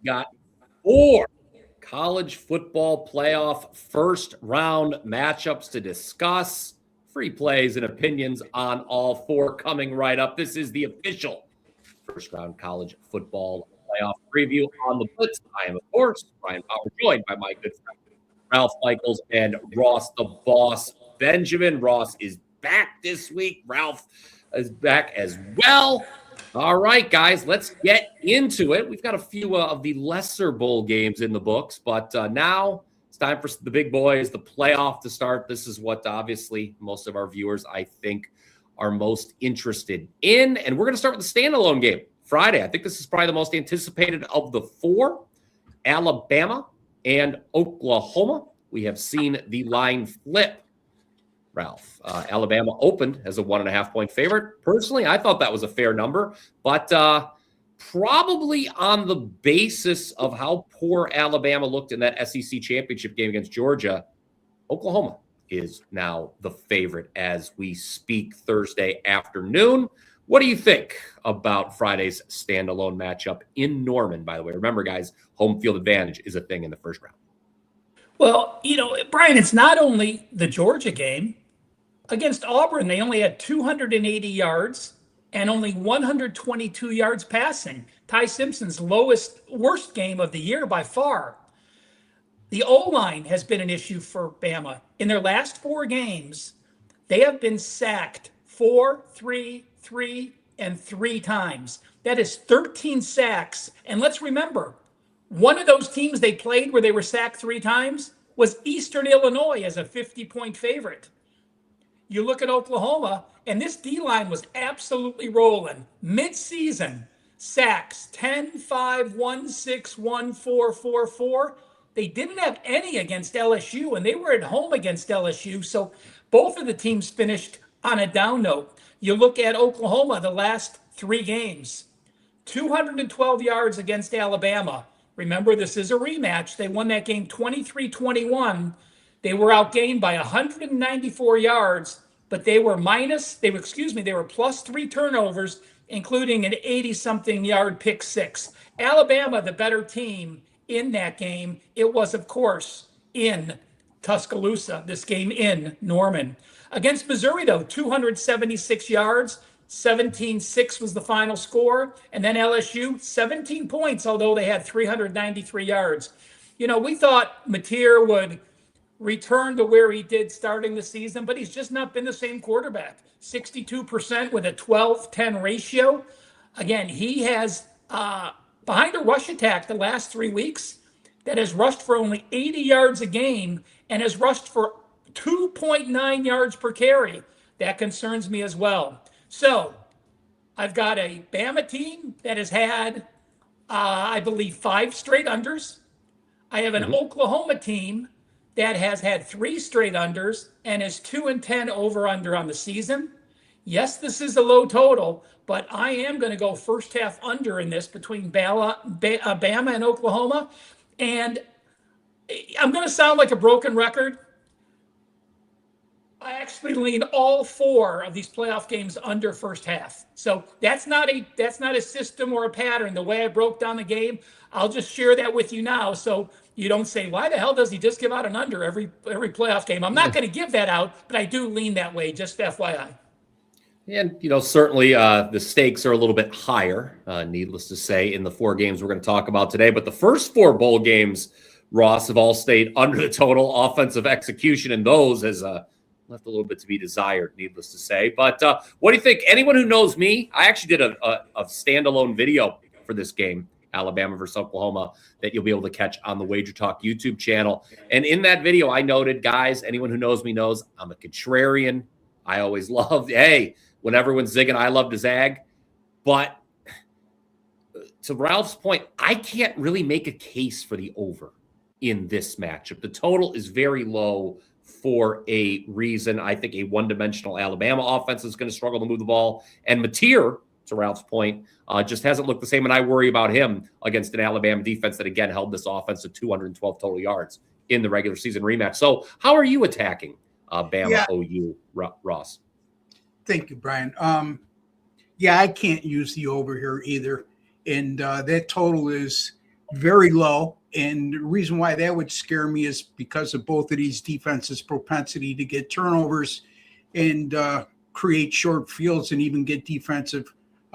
got 4 college football playoff first round matchups to discuss. Free plays and opinions on all 4 coming right up. This is the official first round college football playoff preview on the Blitz. I am, of course, Bryan Power, joined by my good friend Ralph Michaels and Ross the Boss Benjamin. Ross is back this week. Ralph is back as well. All right, guys, let's get into it. We've got a few of the lesser bowl games in the books, but now it's time for the big boys, the playoff to start. This is what obviously most of our viewers, I think, are most interested in. And we're going to start with the standalone game Friday. I think this is probably the most anticipated of the 4, Alabama and Oklahoma. We have seen the line flip. Ralph, Alabama opened as a 1.5-point favorite. Personally, I thought that was a fair number, but probably on the basis of how poor Alabama looked in that SEC championship game against Georgia, Oklahoma is now the favorite as we speak Thursday afternoon. What do you think about Friday's standalone matchup in Norman, by the way? Remember, guys, home field advantage is a thing in the first round. Well, Bryan, it's not only the Georgia game. Against Auburn, they only had 280 yards and only 122 yards passing. Ty Simpson's worst game of the year by far. The O-line has been an issue for Bama. In their last 4 games, they have been sacked 4, 3, 3, and 3 times. That is 13 sacks. And let's remember, one of those teams they played where they were sacked 3 times was Eastern Illinois as a 50-point favorite. You look at Oklahoma, and this D-line was absolutely rolling. Mid-season, sacks, 10, 5, 1, 6, 1, 4, 4, 4. They didn't have any against LSU, and they were at home against LSU, so both of the teams finished on a down note. You look at Oklahoma, the last 3 games, 212 yards against Alabama. Remember, this is a rematch. They won that game 23-21. They were outgained by 194 yards, but they were plus 3 turnovers, including an 80-something yard pick 6. Alabama, the better team in that game. It was, of course, in Tuscaloosa, this game in Norman. Against Missouri, though, 276 yards, 17-6 was the final score. And then LSU, 17 points, although they had 393 yards. We thought Mateer would return to where he did starting the season, but he's just not been the same quarterback. 62% with a 12-10 ratio. Again, he has, behind a rush attack the last 3 weeks, that has rushed for only 80 yards a game and has rushed for 2.9 yards per carry. That concerns me as well. So I've got a Bama team that has had, I believe, 5 straight unders. I have an Oklahoma team that has had 3 straight unders and is 2-10 over/under on the season. Yes, this is a low total, but I am going to go first half under in this between Bama and Oklahoma. And I'm going to sound like a broken record. I actually lean all 4 of these playoff games under first half. So that's not a system or a pattern. The way I broke down the game, I'll just share that with you now. So you don't say, why the hell does he just give out an under every playoff game? I'm not going to give that out, but I do lean that way, just FYI. And, certainly the stakes are a little bit higher, needless to say, in the 4 games we're going to talk about today. But the first 4 bowl games, Ross, have all stayed under the total. Offensive execution in those has left a little bit to be desired, needless to say. But what do you think? Anyone who knows me, I actually did a standalone video for this game, Alabama versus Oklahoma, that you'll be able to catch on the WagerTalk YouTube channel. And in that video, I noted, guys, anyone who knows me knows I'm a contrarian. I always love, when everyone's zigging, I love to zag. But to Ralph's point, I can't really make a case for the over in this matchup. The total is very low for a reason. I think a one-dimensional Alabama offense is going to struggle to move the ball. And Mateer, to Ralph's point, just hasn't looked the same. And I worry about him against an Alabama defense that, again, held this offense to 212 total yards in the regular season rematch. So how are you attacking Bama OU, Ross? Thank you, Bryan. I can't use the over here either. And that total is very low. And the reason why that would scare me is because of both of these defenses' propensity to get turnovers and create short fields and even get defensive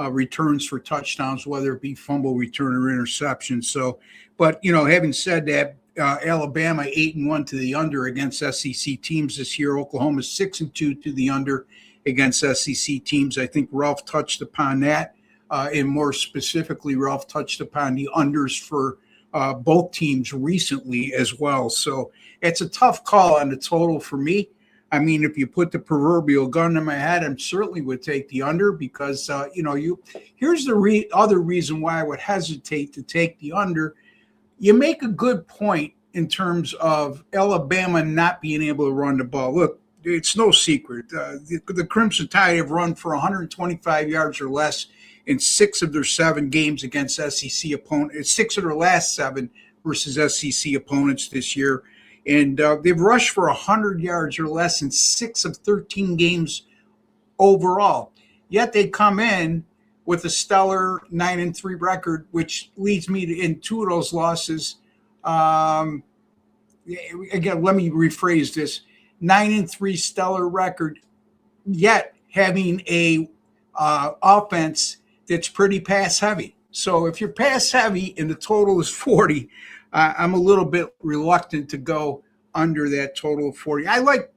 returns for touchdowns, whether it be fumble return or interception. So, but, having said that, Alabama 8-1 to the under against SEC teams this year. Oklahoma 6-2 to the under against SEC teams. I think Ralph touched upon that. And more specifically, Ralph touched upon the unders for both teams recently as well. So it's a tough call on the total for me. I mean, if you put the proverbial gun to my head, I certainly would take the under because, here's the other reason why I would hesitate to take the under. You make a good point in terms of Alabama not being able to run the ball. Look, it's no secret. The Crimson Tide have run for 125 yards or less in 6 of their 7 games against SEC opponents, 6 of their last 7 versus SEC opponents this year. And they've rushed for 100 yards or less in 6 of 13 games overall. Yet they come in with a stellar 9-3 record, which leads me to in 2 of those losses. Again, let me rephrase this: 9-3 stellar record, yet having a offense that's pretty pass heavy. So if you're pass heavy and the total is 40, I'm a little bit reluctant to go under that total of 40. I like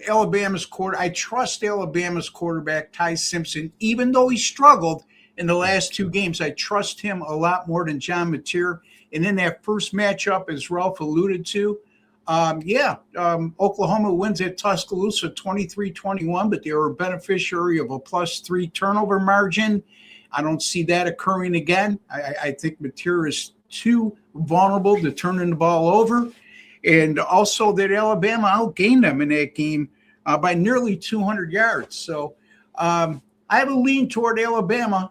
Alabama's I trust Alabama's quarterback, Ty Simpson, even though he struggled in the last 2 games. I trust him a lot more than John Mateer. And in that first matchup, as Ralph alluded to, Oklahoma wins at Tuscaloosa 23-21, but they were a beneficiary of a +3 turnover margin. I don't see that occurring again. I think Mateer is too vulnerable to turning the ball over. And also that Alabama outgained them in that game by nearly 200 yards. So I have a lean toward Alabama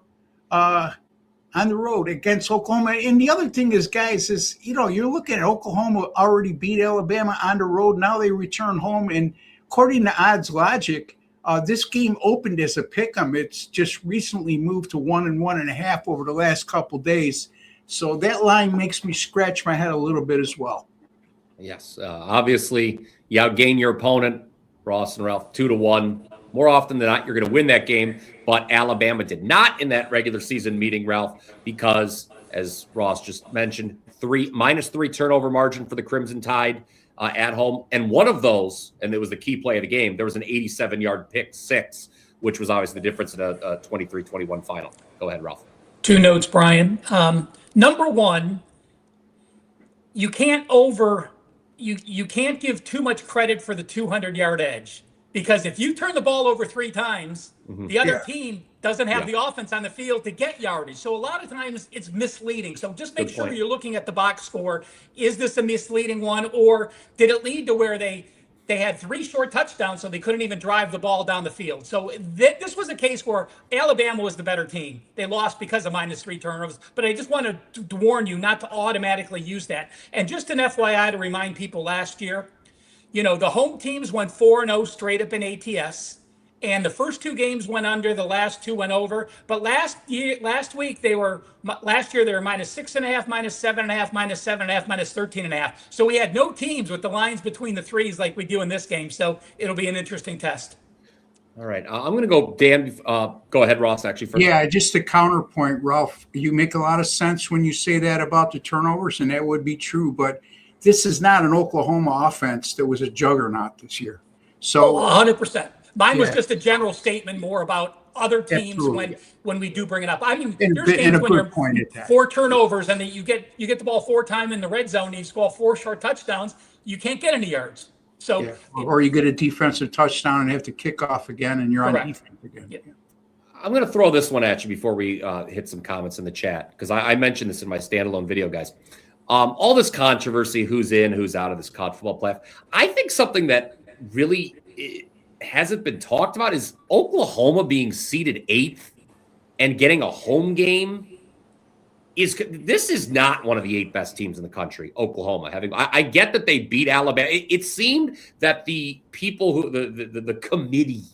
on the road against Oklahoma. And the other thing is, guys, you're looking at Oklahoma already beat Alabama on the road. Now they return home. And according to odds logic, this game opened as a pick'em. It's just recently moved to 1 and 1.5 over the last couple days. So that line makes me scratch my head a little bit as well. Yes. Obviously, you outgain your opponent, Ross and Ralph, 2-1. More often than not, you're going to win that game. But Alabama did not in that regular season meeting, Ralph, because, as Ross just mentioned, -3 turnover margin for the Crimson Tide at home. And one of those, and it was the key play of the game, there was an 87-yard pick 6, which was obviously the difference in a 23-21 final. Go ahead, Ralph. 2 notes, Brian. Number one, you can't give too much credit for the 200-yard edge, because if you turn the ball over 3 times, the other team doesn't have the offense on the field to get yardage. So a lot of times it's misleading. So just make sure you're looking at the box score. Is this a misleading one, or did it lead to where they had 3 short touchdowns, so they couldn't even drive the ball down the field? So this was a case where Alabama was the better team. They lost because of -3 turnovers. But I just wanted to warn you not to automatically use that. And just an FYI to remind people, last year, the home teams went 4-0 straight up in ATS. And the first 2 games went under, the last 2 went over. But last year they were -6.5, -7.5, -7.5, -13.5. So we had no teams with the lines between the threes like we do in this game. So it'll be an interesting test. All right. I'm going to go, Dan. Go ahead, Ross, actually, first. Yeah, just a counterpoint, Ralph. You make a lot of sense when you say that about the turnovers, and that would be true. But this is not an Oklahoma offense that was a juggernaut this year. So 100%. Mine was just a general statement more about other teams when we do bring it up. I mean, there's games when you're 4 turnovers and you get the ball 4 times in the red zone and you score 4 short touchdowns, you can't get any yards. So or you get a defensive touchdown and have to kick off again and you're on defense again. Yeah. I'm going to throw this one at you before we hit some comments in the chat, because I mentioned this in my standalone video, guys. All this controversy, who's in, who's out of this college football playoff. I think something that really hasn't been talked about is Oklahoma being seeded 8th and getting a home game. This is not one of the 8 best teams in the country, Oklahoma. I get that they beat Alabama. It seemed that the people who the committee,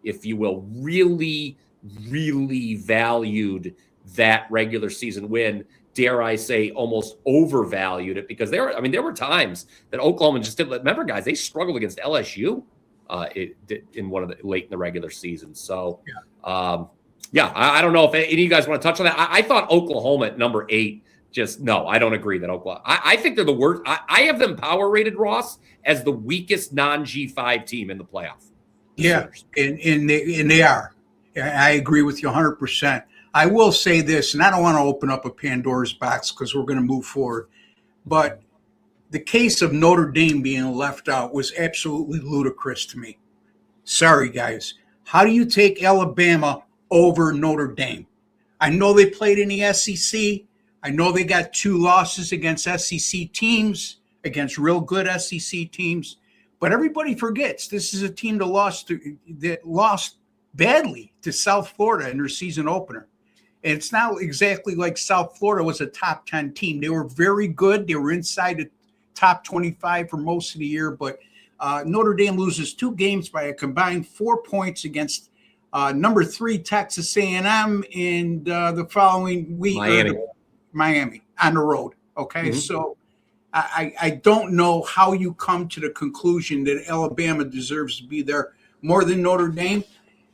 if you will, really, really valued that regular season win dare I say, almost overvalued it because there were times that Oklahoma just didn't. Remember, guys, they struggled against LSU in one of the late in the regular season. So, I don't know if any of you guys want to touch on that. I thought Oklahoma at number 8. No, I don't agree that Oklahoma. I think they're the worst. I have them power rated, Ross, as the weakest non-G5 team in the playoff. Yeah, and they are. I agree with you 100%. I will say this, and I don't want to open up a Pandora's box because we're going to move forward, but the case of Notre Dame being left out was absolutely ludicrous to me. Sorry, guys. How do you take Alabama over Notre Dame? I know they played in the SEC. I know they got 2 losses against SEC teams, against real good SEC teams, but everybody forgets this is a team that lost badly to South Florida in their season opener. And it's not exactly like South Florida was a top 10 team. They were very good. They were inside the top 25 for most of the year, but Notre Dame loses 2 games by a combined 4 points against number 3 Texas A&M and the following week Miami on the road. Okay, so I don't know how you come to the conclusion that Alabama deserves to be there more than Notre Dame.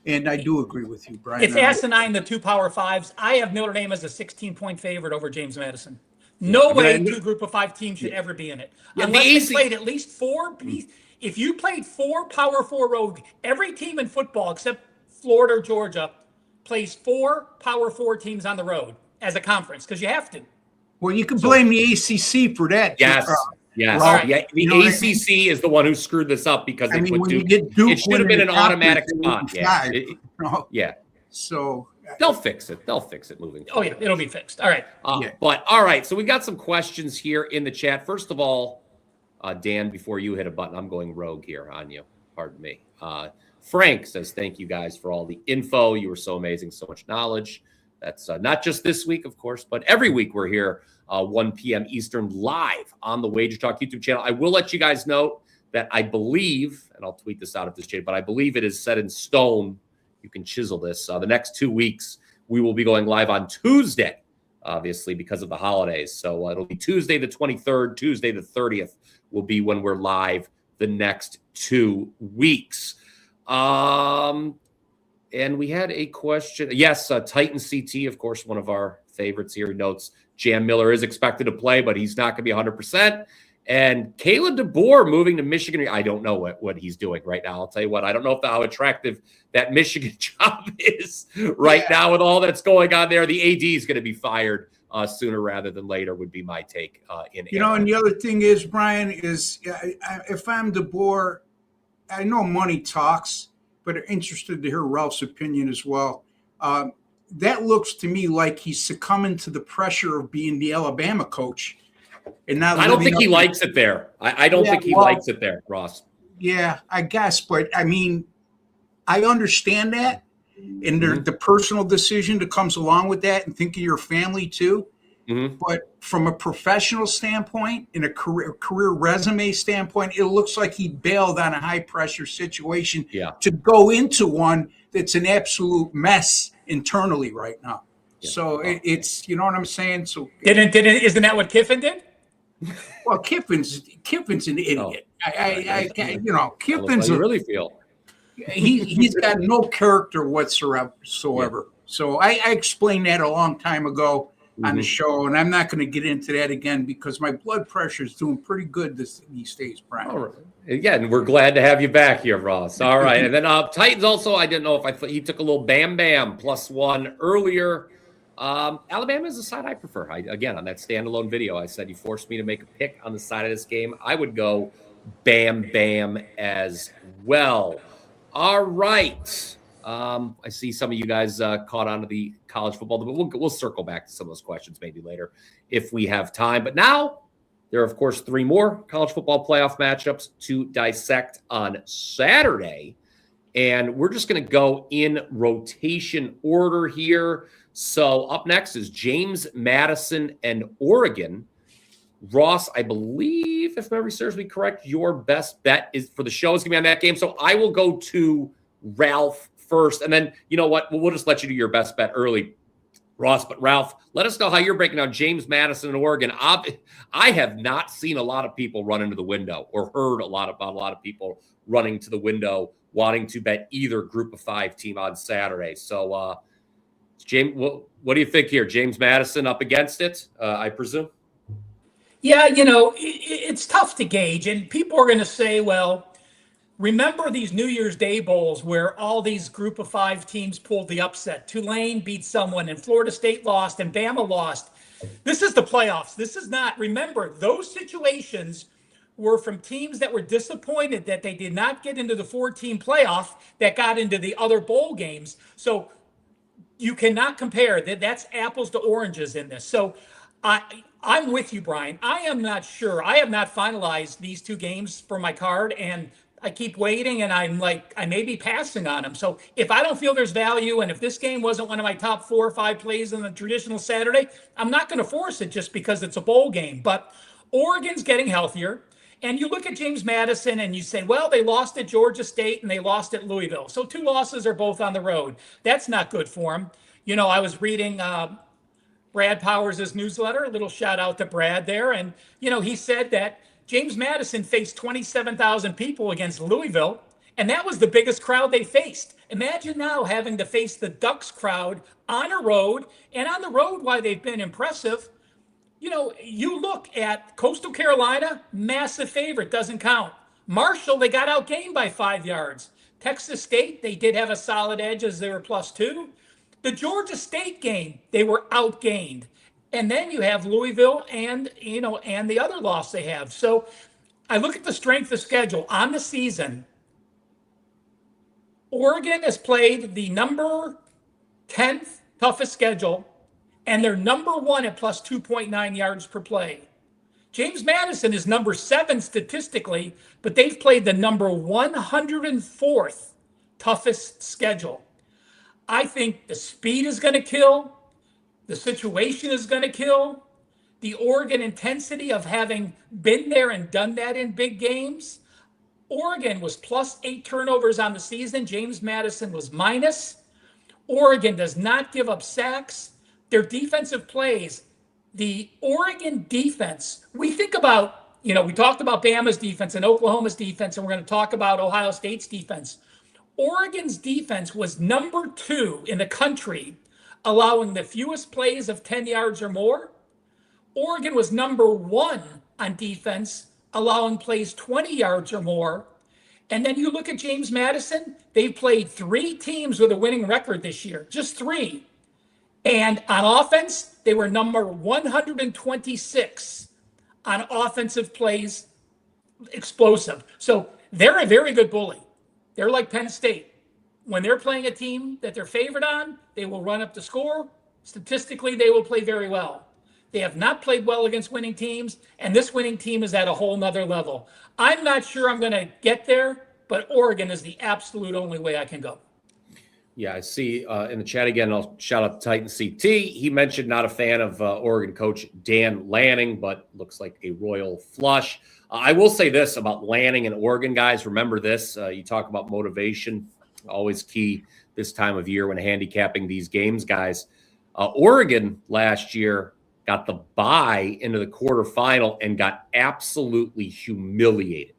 And I do agree with you, Brian. It's asinine, the 2 Power 5s. I have Notre Dame as a 16-point favorite over James Madison. No way 2 group of 5 teams should ever be in it. Unless they played at least 4. If you played 4 Power 4 road, every team in football except Florida or Georgia plays 4 Power 4 teams on the road as a conference because you have to. Well, you can blame the ACC for that. Yes. Right. The ACC is the one who screwed this up because they put Duke. It should have been an automatic spot. So they'll fix it. Moving forward. Oh, yeah. It'll be fixed. All right. But all right. So we got some questions here in the chat. First of all, Dan, before you hit a button, I'm going rogue here on you. Pardon me. Frank says, thank you guys for all the info. You were so amazing. So much knowledge. That's not just this week, of course, but every week we're here 1 p.m. Eastern live on the WagerTalk YouTube channel. I will let you guys know that I believe, and I'll tweet this out if this changed, but I believe it is set in stone. You can chisel this. The next 2 weeks, we will be going live on Tuesday, obviously, because of the holidays. So it'll be Tuesday the 23rd, Tuesday the 30th will be when we're live the next 2 weeks. And we had a question. Yes, Titan CT, of course, one of our favorites here. He notes Jam Miller is expected to play, but he's not going to be 100%. And Caleb DeBoer moving to Michigan. I don't know what he's doing right now. I'll tell you what, I don't know how attractive that Michigan job is right now with all that's going on there. The AD is going to be fired sooner rather than later would be my take. And the other thing is, Brian, is if I'm DeBoer, I know money talks, but I'm interested to hear Ralph's opinion as well. That looks to me like he's succumbing to the pressure of being the Alabama coach. And not I don't think he likes it there. I don't think he likes it there, Ross. Yeah, I guess. But, I mean, I understand that. And the personal decision that comes along with that and think of your family too. But from a professional standpoint, in a career resume standpoint, it looks like he bailed on a high-pressure situation to go into one that's an absolute mess internally right now. Yeah. So it's, you know what I'm saying? So isn't that what Kiffin did? Well, Kiffin's an idiot. Kiffin's I really feel he's got no character whatsoever. So I explained that a long time ago on the show, and I'm not going to get into that again because my blood pressure is doing pretty good these days, Brian. All right. Again, we're glad to have you back here, Ross. All right. And then Titans also, I didn't know if he took a little bam +1 earlier. Alabama is the side I prefer. Again, on that standalone video, I said you forced me to make a pick on the side of this game. I would go bam as well. All right. I see some of you guys caught on to the college football, but we'll circle back to some of those questions maybe later if we have time. But now there are, of course, 3 more college football playoff matchups to dissect on Saturday. And we're just going to go in rotation order here. So up next is James Madison and Oregon. Ross, I believe, if memory serves me correct, your best bet is for the show is going to be on that game. So I will go to Ralph first. And then, you know what? We'll just let you do your best bet early. Ross. But Ralph, let us know how you're breaking down James Madison and Oregon. I have not seen a lot of people run into the window or heard a lot of people running to the window wanting to bet either Group of 5 team on Saturday. So, James, what do you think here? James Madison up against it, I presume? Yeah, it's tough to gauge. And people are going to say, well, remember these New Year's Day bowls where all these Group of 5 teams pulled the upset. Tulane beat someone, and Florida State lost, and Bama lost. This is the playoffs. This is not. Remember, those situations were from teams that were disappointed that they did not get into the 4-team playoff that got into the other bowl games. So you cannot compare that. That's apples to oranges in this. So I'm with you, Brian. I am not sure. I have not finalized these 2 games for my card, and I keep waiting, and I'm like, I may be passing on them. So if I don't feel there's value, and if this game wasn't one of my top 4 or 5 plays on the traditional Saturday, I'm not going to force it just because it's a bowl game. But Oregon's getting healthier. And you look at James Madison and you say, well, they lost at Georgia State and they lost at Louisville. So 2 losses are both on the road. That's not good for them. I was reading Brad Powers' newsletter, a little shout out to Brad there. And, he said that James Madison faced 27,000 people against Louisville, and that was the biggest crowd they faced. Imagine now having to face the Ducks crowd on a road, and on the road, why they've been impressive. You look at Coastal Carolina, massive favorite, doesn't count. Marshall, they got outgained by 5 yards. Texas State, they did have a solid edge as they were +2. The Georgia State game, they were outgained. And then you have Louisville and the other loss they have. So I look at the strength of schedule on the season. Oregon has played the number 10th toughest schedule, and they're number 1 at +2.9 yards per play. James Madison is number 7 statistically, but they've played the number 104th toughest schedule. I think the speed is going to kill. The situation is going to kill. The Oregon intensity of having been there and done that in big games. Oregon was +8 turnovers on the season. James Madison was minus. Oregon does not give up sacks. Their defensive plays, the Oregon defense, we think about, we talked about Bama's defense and Oklahoma's defense, and we're going to talk about Ohio State's defense. Oregon's defense was number 2 in the country, allowing the fewest plays of 10 yards or more. Oregon was number 1 on defense, allowing plays 20 yards or more. And then you look at James Madison, they've played 3 teams with a winning record this year, just 3. And on offense, they were number 126 on offensive plays, explosive. So they're a very good bully. They're like Penn State. When they're playing a team that they're favored on, they will run up the score. Statistically, they will play very well. They have not played well against winning teams, and this winning team is at a whole nother level. I'm not sure I'm going to get there, but Oregon is the absolute only way I can go. Yeah, I see in the chat again, I'll shout out to Titan CT. He mentioned not a fan of Oregon coach Dan Lanning, but looks like a royal flush. I will say this about Lanning and Oregon, guys. Remember this. You talk about motivation, always key this time of year when handicapping these games, guys. Oregon last year got the bye into the quarterfinal and got absolutely humiliated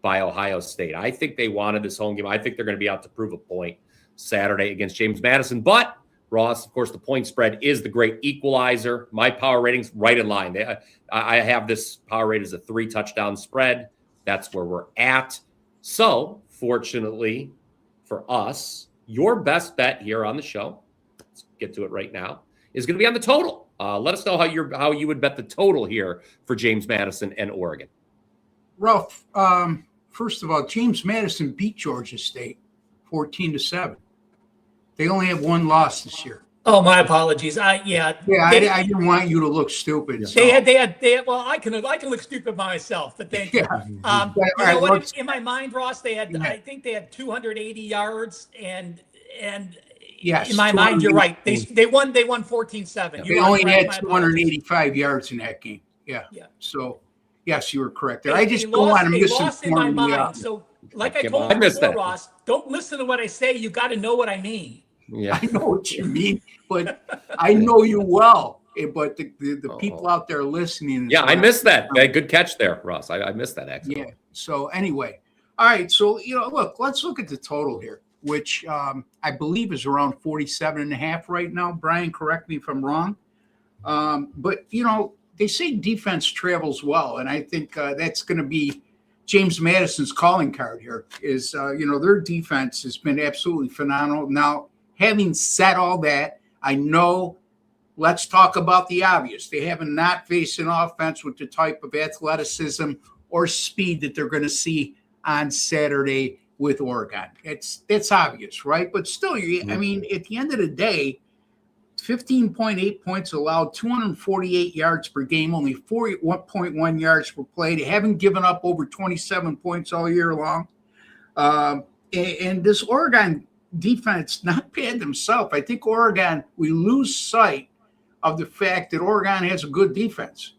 by Ohio State. I think they wanted this home game. I think they're going to be out to prove a point Saturday against James Madison. But, Ross, of course, the point spread is the great equalizer. My power rating's right in line. I have this power rate as a 3-touchdown spread. That's where we're at. So, fortunately for us, your best bet here on the show, let's get to it right now, is going to be on the total. Let us know how you would bet the total here for James Madison and Oregon. Ralph, first of all, James Madison beat Georgia State 14-7. They only have 1 loss this year. Oh, my apologies. I didn't want you to look stupid. Yeah. So. They had. Well, I can look stupid myself, but thank you. In my mind, Ross, they had. Yeah. I think they had 280 yards, and yes, in my mind, you're right. They won 14-7. They only had 285 yards in that game. Yeah. So yes, you were correct there. I just don't want to misinform you. So, like I told you before, Ross, don't listen to what I say. You got to know what I mean. Yeah. I know what you mean, but I know you well. But the people out there listening. Yeah, I missed that. Good catch there, Russ. I missed that actually. Yeah. So anyway, all right. So, look, let's look at the total here, which I believe is around 47.5 right now. Brian, correct me if I'm wrong. But, they say defense travels well. And I think that's going to be James Madison's calling card here is, their defense has been absolutely phenomenal. Now, having said all that, I know, let's talk about the obvious. They have not faced an offense with the type of athleticism or speed that they're going to see on Saturday with Oregon. That's obvious, right? But still, at the end of the day, 15.8 points allowed, 248 yards per game, only 41.1 yards per play. They haven't given up over 27 points all year long. And this Oregon defense, not bad themselves. I think Oregon, we lose sight of the fact that Oregon has a good defense.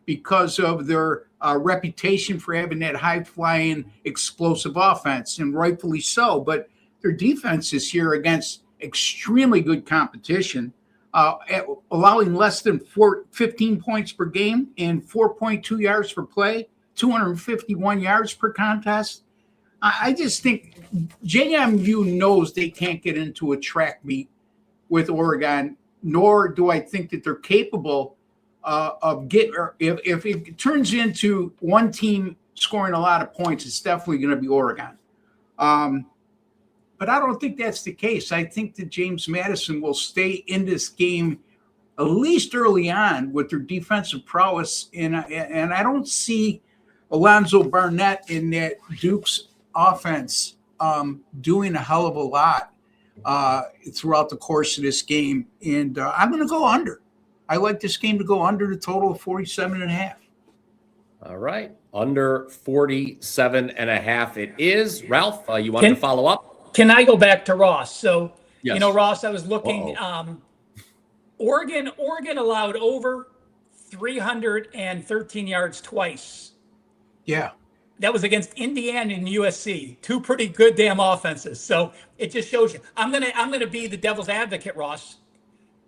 Because of their reputation for having that high-flying, explosive offense, and rightfully so. But their defense is here against extremely good competition, allowing less than 15 points per game and 4.2 yards per play, 251 yards per contest. I just think JMU knows they can't get into a track meet with Oregon, nor do I think that they're capable of getting. If it turns into one team scoring a lot of points, it's definitely going to be Oregon. But I don't think that's the case. I think that James Madison will stay in this game at least early on with their defensive prowess. And I don't see Alonzo Barnett in that Duke's offense doing a hell of a lot throughout the course of this game. And I'm going to go under. I like this game to go under the total of 47.5. All right. Under 47.5 it is. Ralph, you wanted to follow up? Can I go back to Ross? So, yes. Ross, I was looking. Oregon allowed over 313 yards twice. Yeah. That was against Indiana and USC, two pretty good damn offenses. So it just shows you. I'm gonna be the devil's advocate, Ross.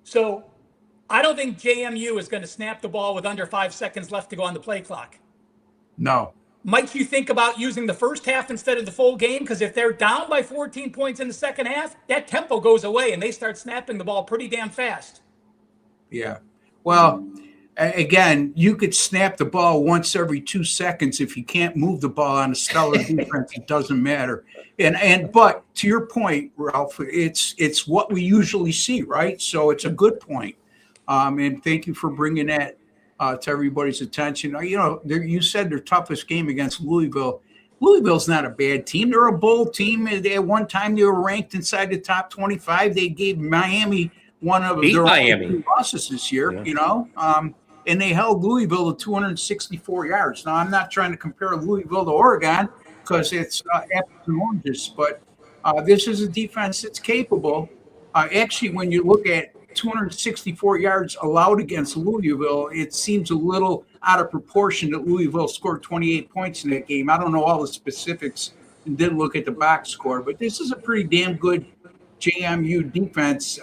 So I don't think JMU is going to snap the ball with under 5 seconds left to go on the play clock. No. Might you think about using the first half instead of the full game? Because if they're down by 14 points in the second half, that tempo goes away and they start snapping the ball pretty damn fast. Yeah. Well, again, you could snap the ball once every 2 seconds. If you can't move the ball on a stellar defense, it doesn't matter. But to your point, Ralph, it's what we usually see, right? So it's a good point. And thank you for bringing that to everybody's attention. You said their toughest game against Louisville. Louisville's not a bad team. They're a bowl team. At one time, they were ranked inside the top 25. They gave Miami one of their only losses this year, and they held Louisville to 264 yards. Now, I'm not trying to compare Louisville to Oregon because it's apples and oranges, but this is a defense that's capable. Actually, when you look at 264 yards allowed against Louisville, it seems a little out of proportion that Louisville scored 28 points in that game. I don't know all the specifics and didn't look at the box score, but this is a pretty damn good JMU defense.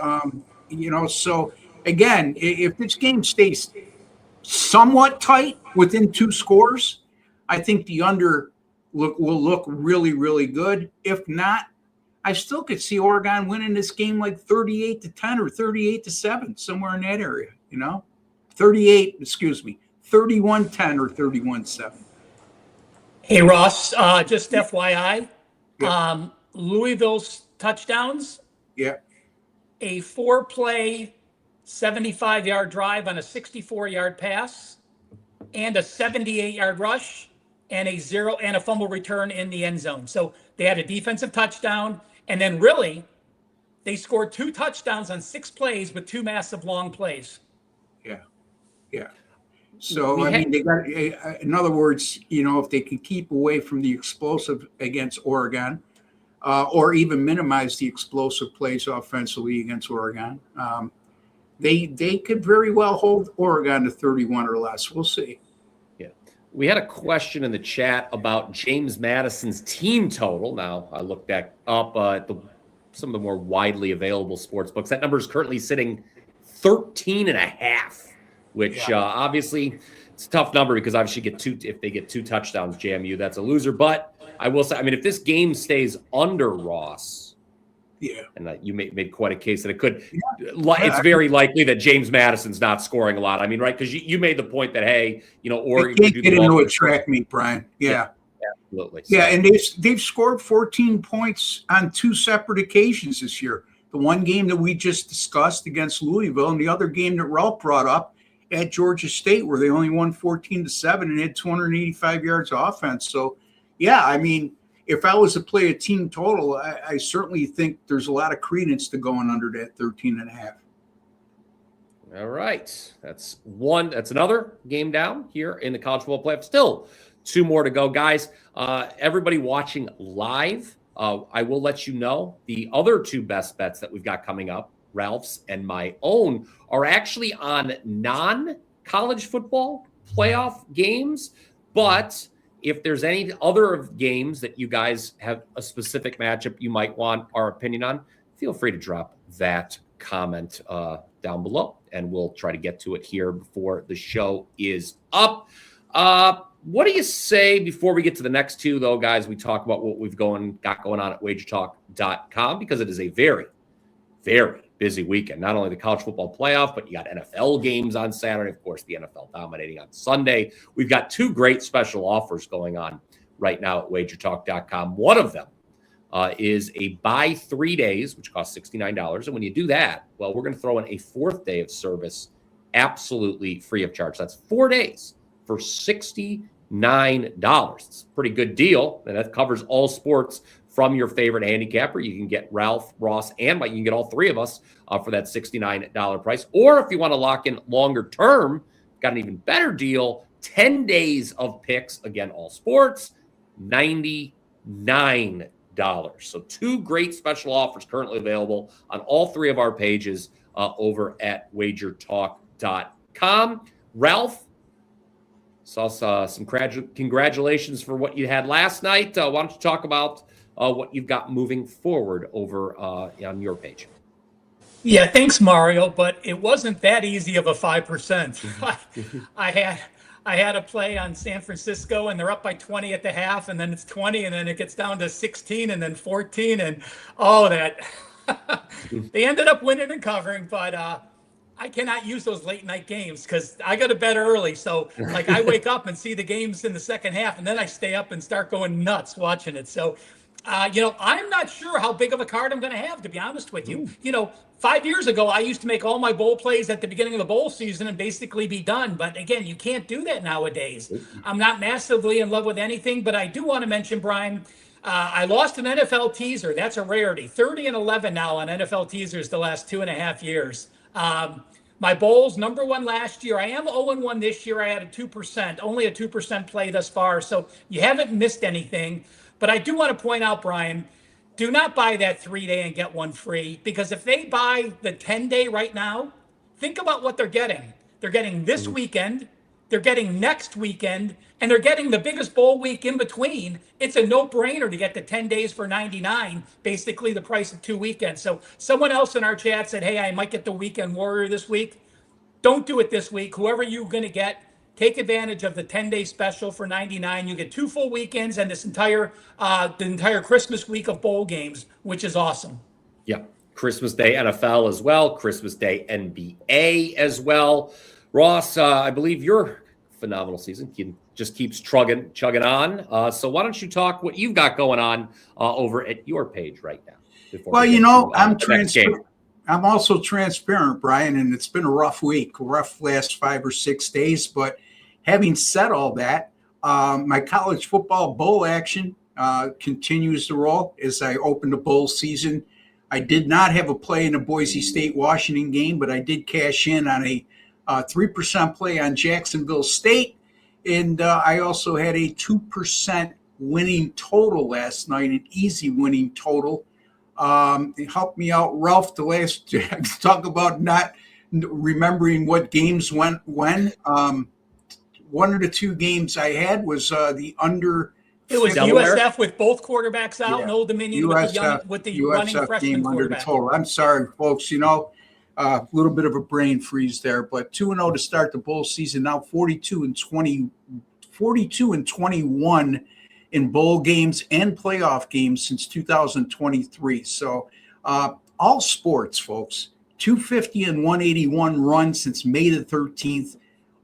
So again, if this game stays somewhat tight within 2 scores, I think the under will look really, really good. If not, I still could see Oregon winning this game like 38-10 or 38-7, somewhere in that area, 31-10 or 31-7. Hey, Ross, just FYI, Louisville's touchdowns. Yeah. A 4-play, 75-yard drive on a 64-yard pass, and a 78-yard rush, and a fumble return in the end zone. So they had a defensive touchdown, and then really, they scored 2 touchdowns on 6 plays with 2 massive long plays. Yeah. So, they got, in other words, if they can keep away from the explosive against Oregon, or even minimize the explosive plays offensively against Oregon, they could very well hold Oregon to 31 or less. We'll see. Yeah. We had a question in the chat about James Madison's team total. Now, I looked that up at the some of the more widely available sports books. That number is currently sitting 13.5, which obviously it's a tough number because obviously if they get 2 touchdowns, JMU, that's a loser. But I will say, I mean, if this game stays under, Ross, and you made quite a case that it could, it's very likely that James Madison's not scoring a lot. I mean, right? Because you made the point that, hey, Oregon can't get into a track meet, Brian. Yeah. Absolutely. Yeah, and they've scored 14 points on 2 separate occasions this year. The one game that we just discussed against Louisville, and the other game that Ralph brought up at Georgia State, where they only won 14-7 and had 285 yards of offense. So, yeah, I mean, if I was to play a team total, I certainly think there's a lot of credence to going under that 13.5. All right. That's another game down here in the college football playoff. Still 2 more to go, guys. Everybody watching live, I will let you know the other 2 best bets that we've got coming up, Ralph's and my own, are actually on non-college football playoff games. But if there's any other games that you guys have a specific matchup you might want our opinion on, feel free to drop that comment down below, and we'll try to get to it here before the show is up. What do you say before we get to the next 2, though, guys? We talk about what we've got going on at WagerTalk.com, because it is a very, very busy weekend. Not only the college football playoff, but you got NFL games on Saturday. Of course, the NFL dominating on Sunday. We've got 2 great special offers going on right now at WagerTalk.com. One of them is a buy 3 days, which costs $69. And when you do that, well, we're going to throw in a 4th day of service absolutely free of charge. That's 4 days for $69. It's a pretty good deal, and that covers all sports from your favorite handicapper. You can get Ralph, Ross, and Mike. You can get all 3 of us for that $69 price. Or if you want to lock in longer term, got an even better deal, 10 days of picks, again, all sports, $99. So 2 great special offers currently available on all 3 of our pages over at WagerTalk.com. Ralph, saw some congratulations for what you had last night. Why don't you talk about what you've got moving forward over on your page? Yeah, thanks, Mario. But it wasn't that easy of a 5%. I had a play on San Francisco, and they're up by 20 at the half, and then it's 20, and then it gets down to 16, and then 14, and they ended up winning and covering, but I cannot use those late night games because I go to bed early. So I wake up and see the games in the second half, and then I stay up and start going nuts watching it. So, I'm not sure how big of a card I'm going to have, to be honest with you. 5 years ago, I used to make all my bowl plays at the beginning of the bowl season and basically be done. But again, you can't do that nowadays. I'm not massively in love with anything, but I do want to mention, Brian, I lost an NFL teaser. That's a rarity. 30-11 now on NFL teasers the last 2.5 years. My bowls, number 1 last year. I am 0-1 this year. I had a 2%, only a 2% play thus far. So you haven't missed anything. But I do want to point out, Brian, do not buy that 3-day and get 1 free, because if they buy the 10-day right now, think about what they're getting. They're getting this weekend, they're getting next weekend, and they're getting the biggest bowl week in between. It's a no-brainer to get the 10 days for $99, basically the price of 2 weekends. So someone else in our chat said, hey, I might get the Weekend Warrior this week. Don't do it this week. Whoever you're going to get, take advantage of the 10-day special for $99. You get 2 full weekends and this the entire Christmas week of bowl games, which is awesome. Yeah, Christmas Day NFL as well, Christmas Day NBA as well. Ross, I believe your phenomenal season just keeps chugging on. So why don't you talk what you've got going on over at your page right now? I'm also transparent, Brian, and it's been a rough last 5 or 6 days. But having said all that, my college football bowl action continues to roll as I open the bowl season. I did not have a play in the Boise State-Washington game, but I did cash in on a 3% play on Jacksonville State. And I also had a 2% winning total last night, an easy winning total. It helped me out, Ralph, talk about not remembering what games went when. One of the 2 games I had was the under It was Delaware? USF with both quarterbacks out, Yeah. and Old Dominion with the running USF freshman game under the quarterback. total. I'm sorry, folks. A little bit of a brain freeze there, but 2-0 to start the bowl season. Now 42-21 in bowl games and playoff games since 2023. So all sports, folks. 250 and 181 runs since May the 13th,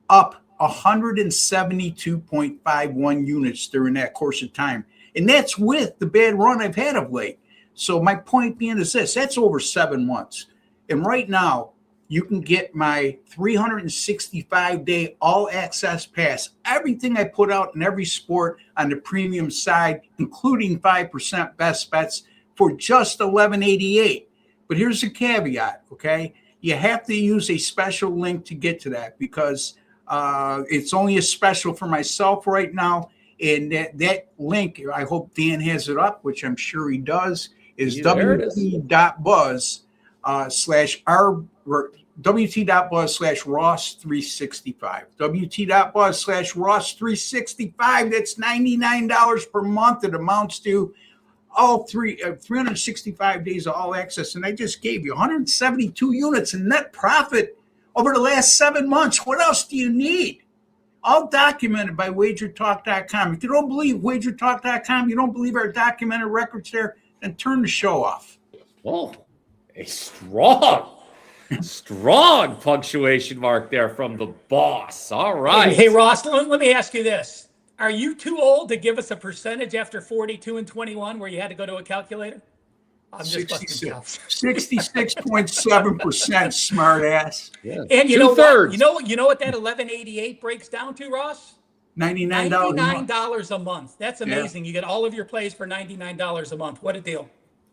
up 172.51 units during that course of time. And that's with the bad run I've had of late. So my point being is this, that's over 7 months. And right now, you can get my 365-day all-access pass, everything I put out in every sport on the premium side, including 5% best bets, for just $11.88. But here's the caveat, okay? You have to use a special link to get to that because it's only a special for myself right now. And that link, I hope Dan has it up, which I'm sure he does, is wt.buzz/Ross365. wt.buzz/Ross365. That's $99 per month. It amounts to all 365 days of all access. And I just gave you 172 units in net profit over the last 7 months. What else do you need? All documented by WagerTalk.com. If you don't believe WagerTalk.com, you don't believe our documented records there, then turn the show off. Oh, a strong punctuation mark there from the boss. All right. Hey Ross, let me ask you this. Are you too old to give us a percentage after 42 and 21 where you had to go to a calculator? I'm just busting chops. 66.7%, smart ass. Yeah. And you know Two-thirds. what? You know what that 1188 breaks down to, Ross? $99 $99 a month. That's amazing. You get all of your plays for $99 a month. What a deal.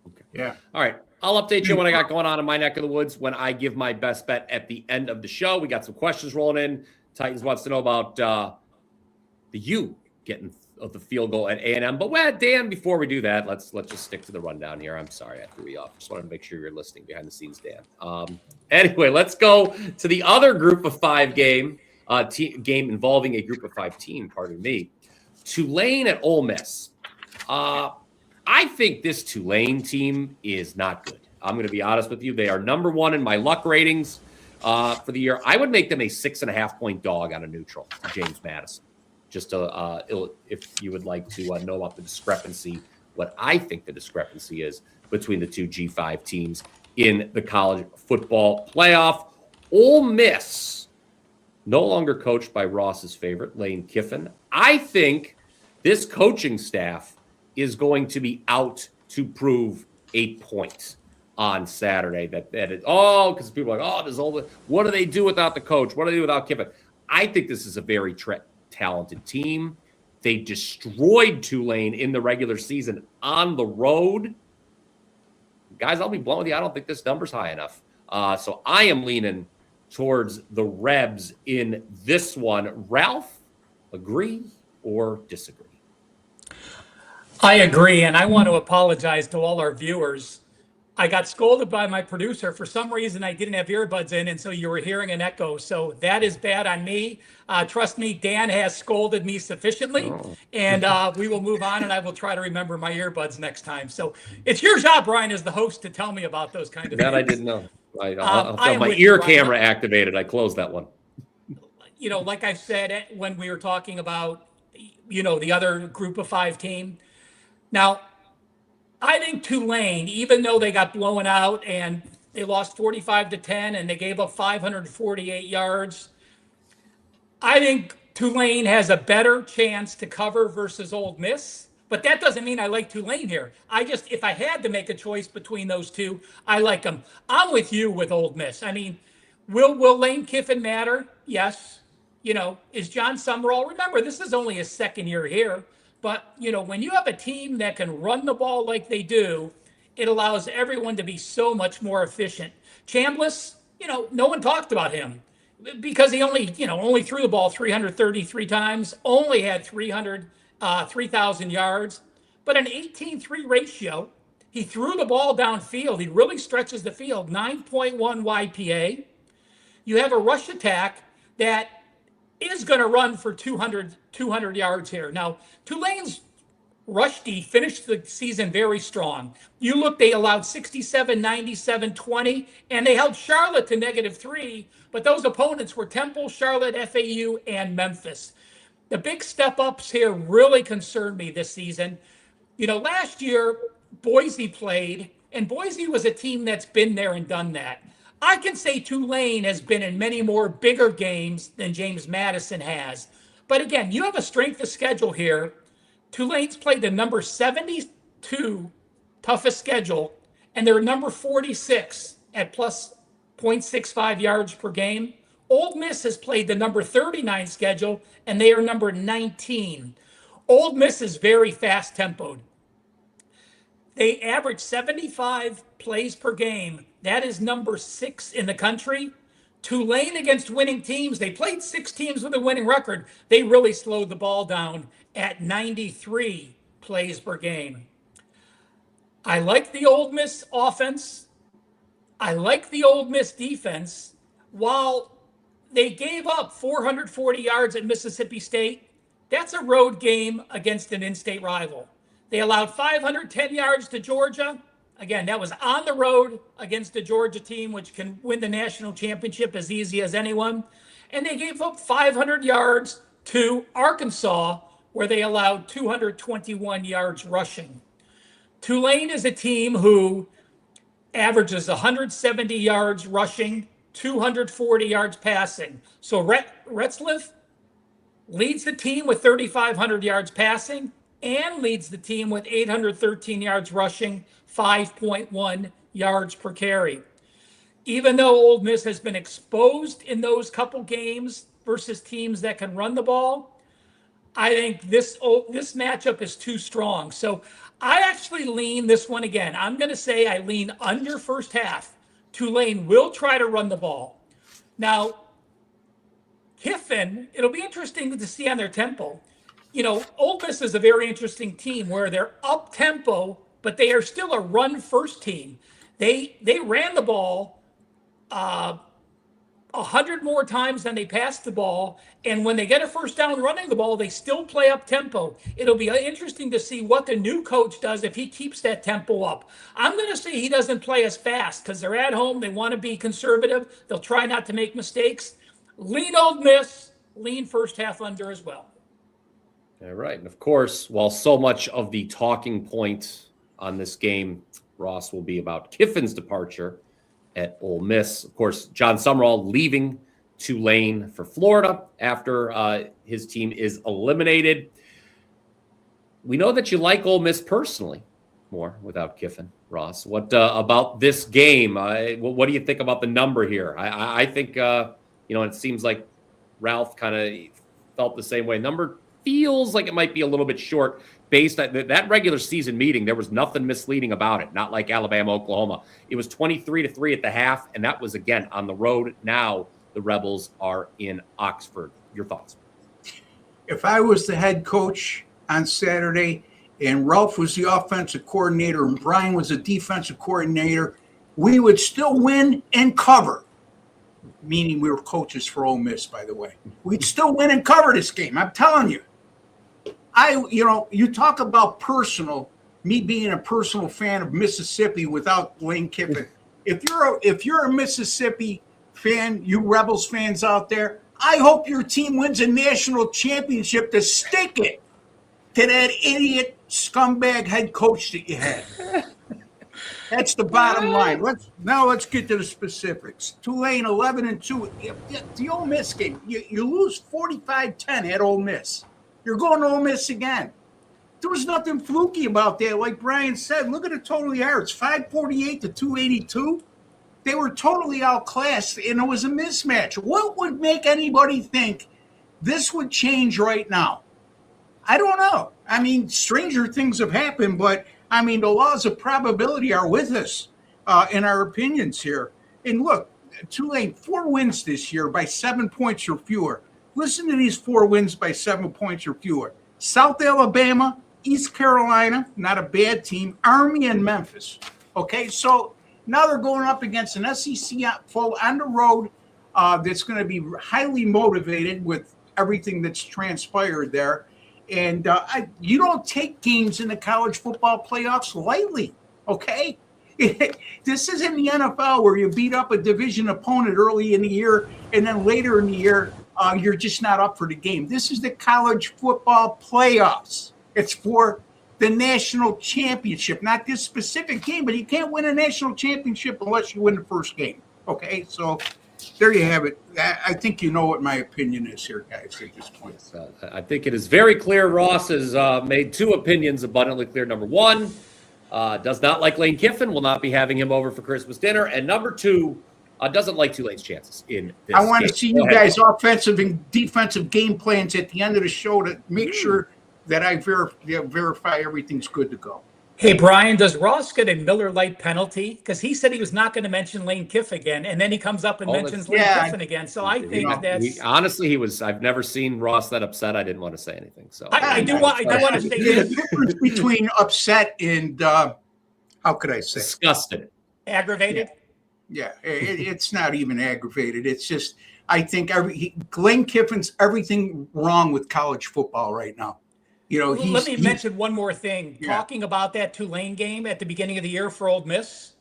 Okay. Yeah. All right. I'll update you on what I got going on in my neck of the woods when I give my best bet at the end of the show. We got some questions rolling in. Titans wants to know about the U getting the field goal at A&M. But Dan, before we do that, let's just stick to the rundown here. I'm sorry I threw you off. Just wanted to make sure you're listening behind the scenes, Dan. Anyway, let's go to the other group of 5 game involving a group of 5 team. Pardon me. Tulane at Ole Miss. I think this Tulane team is not good. I'm going to be honest with you. They are number 1 in my luck ratings for the year. I would make them a 6.5-point dog on a neutral, James Madison. Just if you would like to know about the discrepancy, what I think the discrepancy is between the two G5 teams in the college football playoff. Ole Miss, no longer coached by Ross's favorite, Lane Kiffin. I think this coaching staff is going to be out to prove a point on Saturday. Because people are like, what do they do without the coach? What do they do without Kiffin? I think this is a very talented team. They destroyed Tulane in the regular season on the road. Guys, I'll be blunt with you. I don't think this number's high enough. So I am leaning towards the Rebs in this one. Ralph, agree or disagree? I agree, and I want to apologize to all our viewers. I got scolded by my producer. For some reason, I didn't have earbuds in, and so you were hearing an echo. So that is bad on me. Trust me, Dan has scolded me sufficiently, and we will move on, and I will try to remember my earbuds next time. So it's your job, Brian, as the host, to tell me about those kind of things. That I didn't know. I am my with ear you, Brian. camera activated. I closed that one. Like I said when we were talking about, the other group of 5 team. Now, I think Tulane, even though they got blown out and they lost 45-10 and they gave up 548 yards, I think Tulane has a better chance to cover versus Ole Miss. But that doesn't mean I like Tulane here. If I had to make a choice between those two, I like them. I'm with you with Ole Miss. I mean, will Lane Kiffin matter? Yes. Is John Summerall? Remember, this is only his second year here. But, when you have a team that can run the ball like they do, it allows everyone to be so much more efficient. Chambliss, no one talked about him because he only threw the ball 333 times, only had 3,000 yards, but an 18-3 ratio. He threw the ball downfield. He really stretches the field, 9.1 YPA. You have a rush attack that is going to run for 200 yards here. Now, Tulane's Rushdie finished the season very strong. You look, they allowed 67, 97, 20, and they held Charlotte to -3, but those opponents were Temple, Charlotte, FAU, and Memphis. The big step ups here really concerned me this season. Last year, Boise played, and Boise was a team that's been there and done that. I can say Tulane has been in many more bigger games than James Madison has. But again, you have a strength of schedule here. Tulane's played the number 72 toughest schedule, and they're number 46 at plus 0.65 yards per game. Ole Miss has played the number 39 schedule, and they are number 19. Ole Miss is very fast tempoed. They average 75 plays per game. That is number 6 in the country. Tulane against winning teams, they played 6 teams with a winning record. They really slowed the ball down at 93 plays per game. I like the Ole Miss offense. I like the Ole Miss defense. While they gave up 440 yards at Mississippi State, that's a road game against an in-state rival. They allowed 510 yards to Georgia. Again, that was on the road against a Georgia team, which can win the national championship as easy as anyone. And they gave up 500 yards to Arkansas, where they allowed 221 yards rushing. Tulane is a team who averages 170 yards rushing, 240 yards passing. So Retzlaff leads the team with 3,500 yards passing and leads the team with 813 yards rushing, 5.1 yards per carry. Even though Ole Miss has been exposed in those couple games versus teams that can run the ball, I think this matchup is too strong. So I actually lean this one again. I'm going to say I lean under first half. Tulane will try to run the ball. Now, Kiffin, it'll be interesting to see on their tempo. Ole Miss is a very interesting team where they're up tempo, but they are still a run first team. They ran the ball 100 more times than they passed the ball, and when they get a first down running the ball, they still play up tempo. It'll be interesting to see what the new coach does if he keeps that tempo up. I'm going to say he doesn't play as fast because they're at home. They want to be conservative. They'll try not to make mistakes. Lean Ole Miss, lean first half under as well. All right. And of course, while so much of the talking point on this game, Ross, will be about Kiffin's departure at Ole Miss. Of course, John Summerall leaving Tulane for Florida after his team is eliminated. We know that you like Ole Miss personally more without Kiffin, Ross. What about this game? What do you think about the number here? I think, it seems like Ralph kind of felt the same way. Number feels like it might be a little bit short based on that regular season meeting. There was nothing misleading about it, not like Alabama, Oklahoma. It was 23-3 at the half, and that was, again, on the road. Now the Rebels are in Oxford. Your thoughts? If I was the head coach on Saturday and Ralph was the offensive coordinator and Bryan was the defensive coordinator, we would still win and cover. Meaning we were coaches for Ole Miss, by the way. We'd still win and cover this game. I'm telling you. You talk about personal, me being a personal fan of Mississippi without Lane Kiffin. If you're a Mississippi fan, you Rebels fans out there, I hope your team wins a national championship to stick it to that idiot scumbag head coach that you had. That's the bottom line. Let's get to the specifics. Tulane 11-2. The Ole Miss game, you lose 45-10 at Ole Miss. You're going to Ole Miss again. There was nothing fluky about that. Like Bryan said, look at the total yards, 548 to 282. They were totally outclassed, and it was a mismatch. What would make anybody think this would change right now? I don't know. I mean, stranger things have happened, but the laws of probability are with us in our opinions here. And look, Tulane, 4 wins this year by 7 points or fewer. Listen to these 4 wins by 7 points or fewer. South Alabama, East Carolina, not a bad team, Army, and Memphis. Okay, so now they're going up against an SEC full on the road that's going to be highly motivated with everything that's transpired there. And you don't take games in the college football playoffs lightly, okay? This isn't the NFL where you beat up a division opponent early in the year and then later in the year you're just not up for the game. This is the college football playoffs. It's for the national championship, not this specific game, but you can't win a national championship unless you win the first game, okay? So there you have it. I think you know what my opinion is here, guys, at this point. I think it is very clear. Ross has made two opinions abundantly clear. Number one, does not like Lane Kiffin, will not be having him over for Christmas dinner. And number two, doesn't like Tulane's chances in this I want game. to see you guys' offensive and defensive game plans at the end of the show to make sure that I verify everything's good to go. Hey, Brian, does Ross get a Miller Lite penalty? Because he said he was not going to mention Lane Kiffin again, and then he comes up and mentions Lane Kiffin again. So I think that's honestly, he was. I've never seen Ross that upset. I didn't want to say anything. So I do want to say the difference between upset and how could I say disgusted, aggravated. Yeah, it's not even aggravated. It's just I think Lane Kiffin's everything wrong with college football right now. You know, let me mention one more thing. Yeah. Talking about that Tulane game at the beginning of the year for Ole Miss.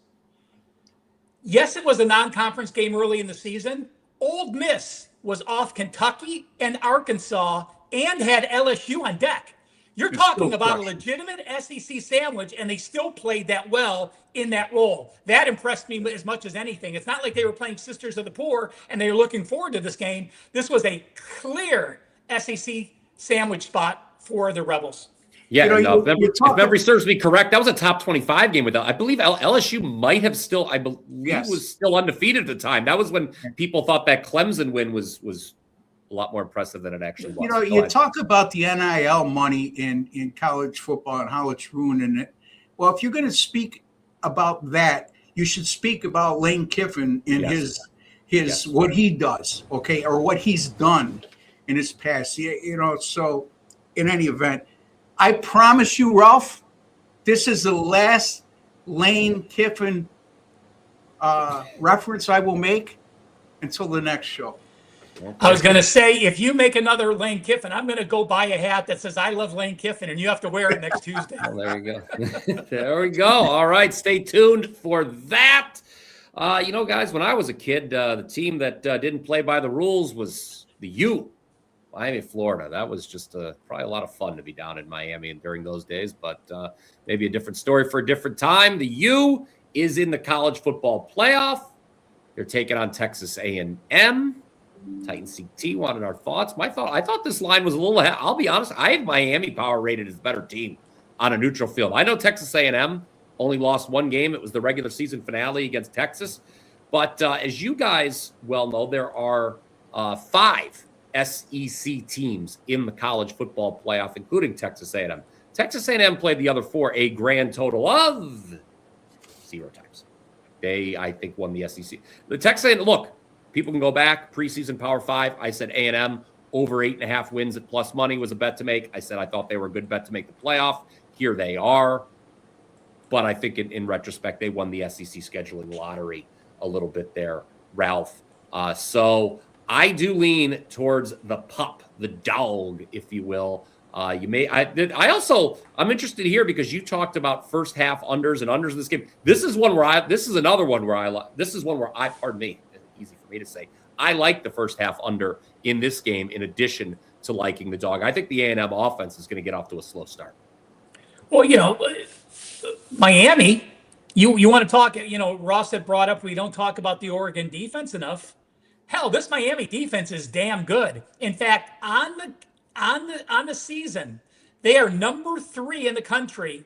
Yes, it was a non-conference game early in the season. Ole Miss was off Kentucky and Arkansas and had LSU on deck. You're talking about a legitimate SEC sandwich, and they still played that well in that role. That impressed me as much as anything. It's not like they were playing Sisters of the Poor and they were looking forward to this game. This was a clear SEC sandwich spot for the Rebels. Yeah, if memory serves me correct, that was a top 25 game with I believe LSU might have still, was still undefeated at the time. That was when people thought that Clemson win was a lot more impressive than it actually was. You know, you talk about the NIL money in college football and how it's ruining it. Well, if you're going to speak about that, you should speak about Lane Kiffin and his what he does, okay, or what he's done in his past. You know, so in any event, I promise you, Ralph, this is the last Lane Kiffin reference I will make until the next show. I was going to say, if you make another Lane Kiffin, I'm going to go buy a hat that says, I love Lane Kiffin, and you have to wear it next Tuesday. Well, there you go. There we go. All right. Stay tuned for that. You know, guys, when I was a kid, the team that didn't play by the rules was the U. Miami, Florida. That was just probably a lot of fun to be down in Miami during those days, but maybe a different story for a different time. The U is in the college football playoff. They're taking on Texas A&M. Titan CT wanted our thoughts. I thought this line was a little ahead. I'll be honest, I have Miami Power rated as a better team on a neutral field. I know Texas A&M only lost one game. It was the regular season finale against Texas. But as you guys well know, there are 5 SEC teams in the college football playoff, including Texas A&M. Texas A&M played the other 4 a grand total of 0 times. They, I think, won the SEC. The Texas A&M, look, people can go back, preseason Power 5. I said A&M over 8.5 wins at plus money was a bet to make. I said I thought they were a good bet to make the playoff. Here they are. But I think in retrospect, they won the SEC scheduling lottery a little bit there, Ralph. So I do lean towards the pup, the dog, if you will. I'm interested here because you talked about first half unders and unders in this game. This is one where this is another one where pardon me, easy for me to say, I like the first half under in this game in addition to liking the dog. I think the A&M offense is going to get off to a slow start. Well, you know, Miami, you want to talk, you know, Ross had brought up, we don't talk about the Oregon defense enough. Hell, this Miami defense is damn good. In fact, on the season, they are number 3 in the country,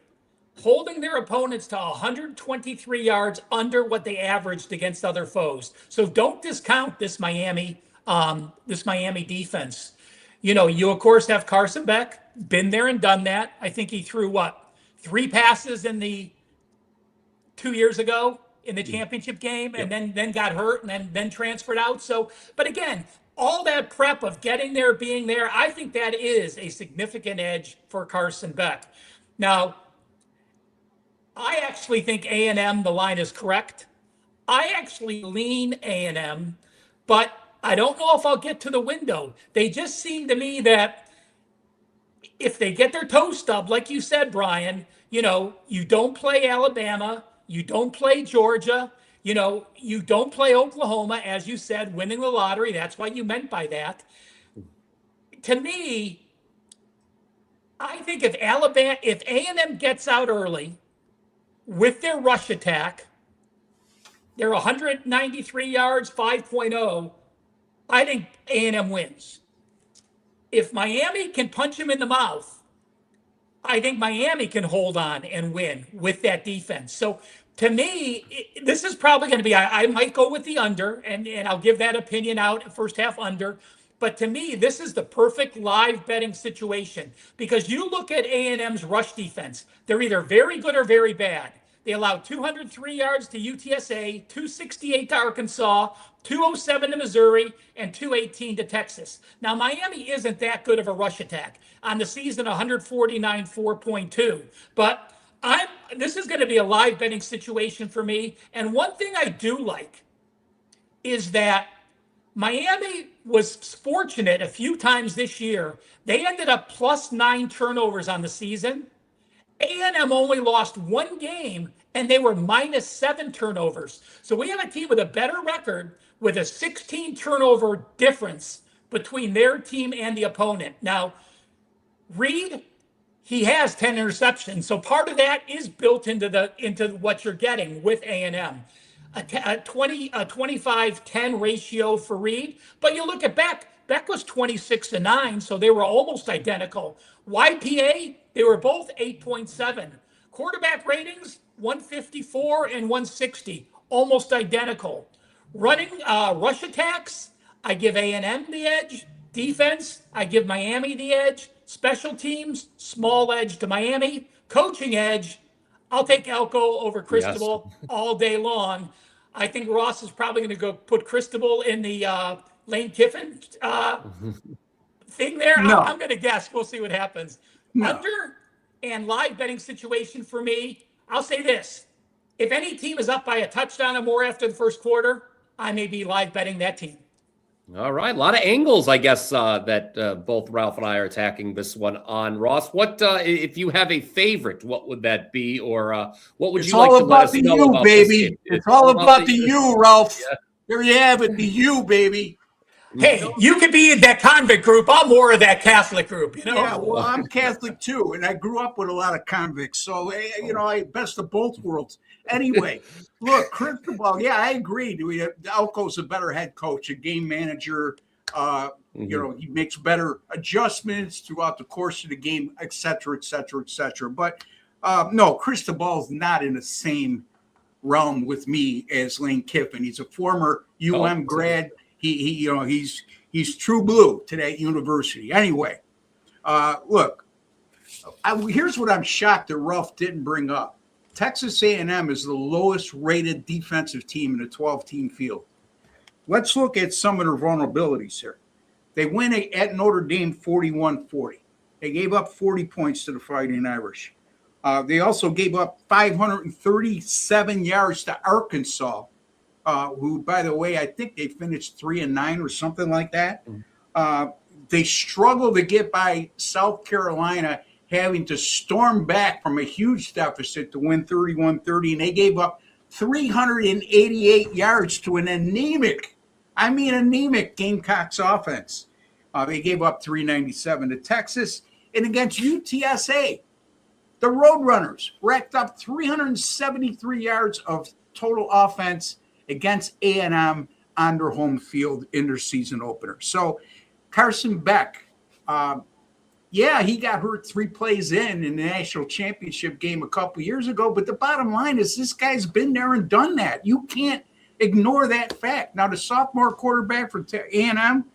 holding their opponents to 123 yards under what they averaged against other foes. So don't discount this Miami defense. You know, you of course have Carson Beck, been there and done that. I think he threw 3 passes in the 2 years ago in the championship game, and then got hurt and then transferred out. So, but again, all that prep of getting there, being there, I think that is a significant edge for Carson Beck. Now, I actually think A&M, the line is correct. I actually lean A&M, but I don't know if I'll get to the window. They just seem to me that if they get their toes stubbed, like you said, Brian, you don't play Alabama, you don't play Georgia, you don't play Oklahoma, as you said, winning the lottery. That's what you meant by that. To me, I think if A&M gets out early with their rush attack, they're 193 yards, 5.0. I think A&M wins. If Miami can punch him in the mouth, I think Miami can hold on and win with that defense. So to me, this is probably going to be, I might go with the under, and I'll give that opinion out, first half under. But to me, this is the perfect live betting situation, because you look at A&M's rush defense, they're either very good or very bad. They allowed 203 yards to UTSA, 268 to Arkansas, 207 to Missouri, and 218 to Texas. Now, Miami isn't that good of a rush attack. On the season, 149, 4.2. But this is going to be a live betting situation for me. And one thing I do like is that Miami was fortunate a few times this year. They ended up plus 9 turnovers on the season. A&M only lost 1 game, and they were minus 7 turnovers. So we have a team with a better record with a 16 turnover difference between their team and the opponent. Now, Reed, he has 10 interceptions, so part of that is built into what you're getting with A&M. A 25-10 ratio for Reed, but you look at Beck. Beck was 26-9, so they were almost identical. YPA, they were both 8.7. Quarterback ratings, 154 and 160, almost identical. Running rush attacks, I give A&M the edge. Defense, I give Miami the edge. Special teams, small edge to Miami. Coaching edge, I'll take Elko over Cristobal all day long. I think Ross is probably going to go put Cristobal in the Lane Kiffin thing there. No. I'm going to guess. We'll see what happens. No. Under and live betting situation for me, I'll say this. If any team is up by a touchdown or more after the first quarter, I may be live betting that team. All right. A lot of angles, I guess, that both Ralph and I are attacking this one on. Ross, what if you have a favorite, what would that be? Or what would you like to let us know about this game? It's all about the you, Ralph. Yeah. There you have it, the you, baby. Hey, you could be in that convict group. I'm more of that Catholic group, Yeah, well, I'm Catholic too, and I grew up with a lot of convicts. So, I best of both worlds. Anyway, look, Cristobal, yeah, I agree. Elko's a better head coach, a game manager. He makes better adjustments throughout the course of the game, et cetera, et cetera, et cetera. But no, Cristobal's not in the same realm with me as Lane Kiffin. He's a former UM grad. He's true blue to that university. Anyway, look, here's what I'm shocked that Ralph didn't bring up. Texas A&M is the lowest rated defensive team in the 12-team field. Let's look at some of their vulnerabilities here. They win at Notre Dame 41-40. They gave up 40 points to the Fighting Irish. They also gave up 537 yards to Arkansas, who, by the way, I think they finished 3-9 or something like that. They struggled to get by South Carolina, having to storm back from a huge deficit to win 31-30, and they gave up 388 yards to an anemic Gamecocks offense. They gave up 397 to Texas, and against UTSA, the Roadrunners racked up 373 yards of total offense against A&M on their home field in their season opener. So Carson Beck, he got hurt 3 plays in the national championship game a couple years ago, but the bottom line is this guy's been there and done that. You can't ignore that fact. Now, the sophomore quarterback for A&M,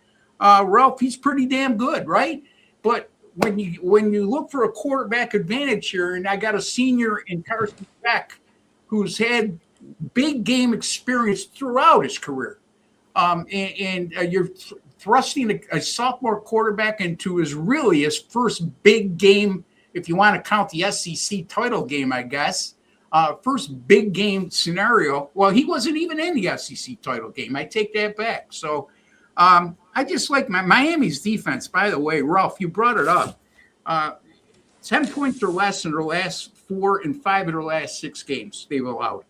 Ralph, he's pretty damn good, right? But when you look for a quarterback advantage here, and I got a senior in Carson Beck who's had big game experience throughout his career, and you're thrusting a sophomore quarterback into his first big game, if you want to count the SEC title game, I guess. First big game scenario. Well, he wasn't even in the SEC title game. I take that back. So I just like Miami's defense. By the way, Ralph, you brought it up. 10 points or less in their last 4 and 5 of their last 6 games they've allowed.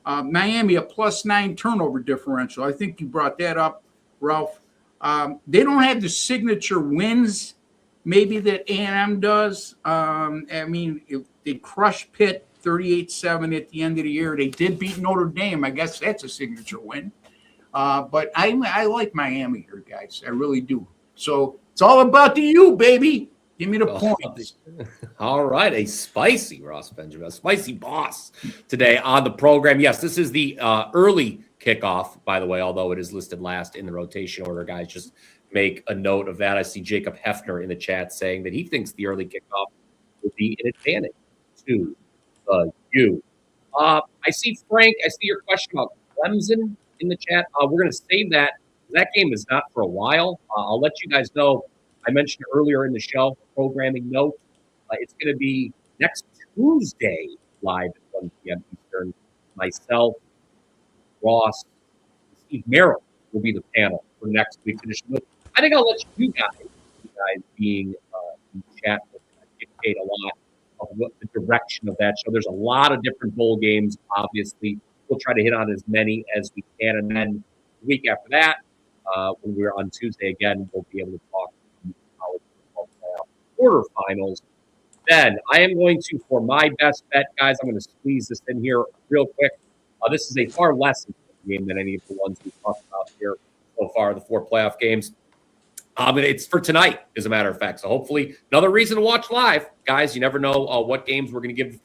Miami, a +9 turnover differential. I think you brought that up, Ralph. They don't have the signature wins maybe that A&M does. I mean, they crushed Pitt 38-7 at the end of the year. They did beat Notre Dame. I guess that's a signature win. But I like Miami here, guys. I really do. So it's all about the U, baby. Give me the points. All right. A spicy Ross Benjamin, a spicy boss today on the program. Yes, this is the early kickoff, by the way, although it is listed last in the rotation order, guys. Just make a note of that. I see Jacob Hefner in the chat saying that he thinks the early kickoff would be an advantage to the U. I see Frank. I see your question about Clemson in the chat. We're going to save that. That game is not for a while. I'll let you guys know. I mentioned earlier in the show, programming note, it's going to be next Tuesday live at 1 p.m. Eastern. Myself, Ross, Steve Merrill will be the panel for next week's edition. I think I'll let you guys being in the chat, dictate a lot of what the direction of that show. There's a lot of different bowl games, obviously. We'll try to hit on as many as we can. And then the week after that, when we're on Tuesday again, we'll be able to talk college football playoff quarterfinals. Then I am going to, for my best bet, guys, I'm going to squeeze this in here real quick. This is a far less important game than any of the ones we've talked about here so far, the 4 playoff games. It's for tonight, as a matter of fact. So hopefully another reason to watch live. Guys, you never know what games we're going to give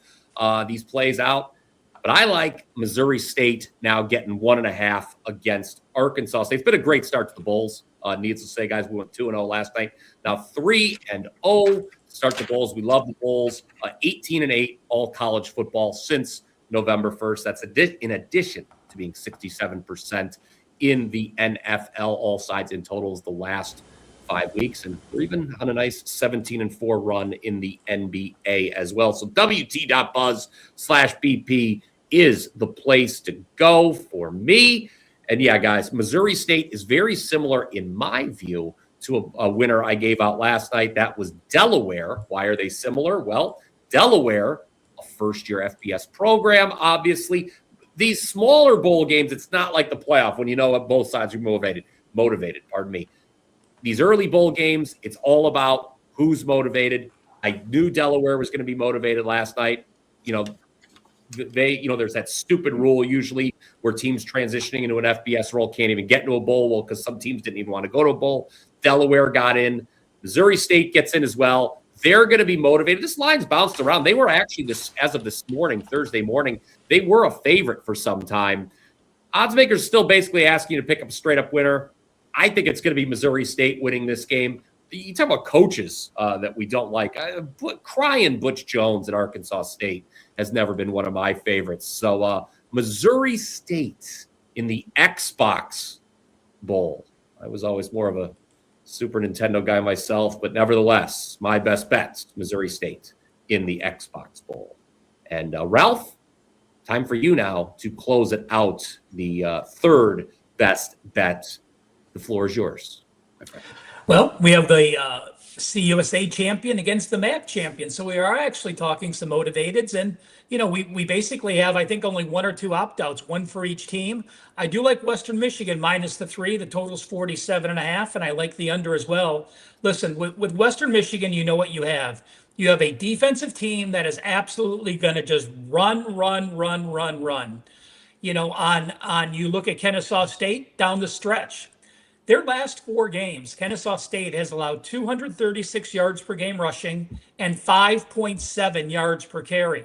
these plays out. But I like Missouri State now getting 1.5 against Arkansas State. It's been a great start to the Bulls. Needless to say, guys, we went 2-0 last night. Now 3-0 start the Bulls. We love the Bulls. 18-8 all college football since November 1st. That's in addition to being 67% in the NFL, all sides in totals the last 5 weeks. And we're even on a nice 17-4 run in the NBA as well. So WT.buzz/BP is the place to go for me. And yeah, guys, Missouri State is very similar in my view to a winner I gave out last night. That was Delaware. Why are they similar? Well, Delaware, a first-year FBS program, obviously. These smaller bowl games, it's not like the playoff when you know what both sides are motivated. These early bowl games, it's all about who's motivated. I knew Delaware was going to be motivated last night. There's that stupid rule usually where teams transitioning into an FBS role can't even get into a bowl. Well, because some teams didn't even want to go to a bowl. Delaware got in. Missouri State gets in as well. They're going to be motivated. This line's bounced around. They were actually, as of this morning, Thursday morning, they were a favorite for some time. Odds makers still basically asking you to pick up a straight-up winner. I think it's going to be Missouri State winning this game. You talk about coaches that we don't like. Crying Butch Jones at Arkansas State has never been one of my favorites. So Missouri State in the Xbox Bowl. I was always more of a Super Nintendo guy myself, but nevertheless, my best bets, Missouri State in the Xbox Bowl. And Ralph, time for you now to close it out, the third best bet. The floor is yours, my friend. Well, we have the CUSA champion against the MAC champion. So we are actually talking some motivateds. And, we basically have, I think, only 1 or 2 opt-outs, one for each team. I do like Western Michigan minus the 3. The total's 47.5, and I like the under as well. Listen, with Western Michigan, you know what you have. You have a defensive team that is absolutely going to just run. You look at Kennesaw State down the stretch. Their last 4 games, Kennesaw State has allowed 236 yards per game rushing and 5.7 yards per carry.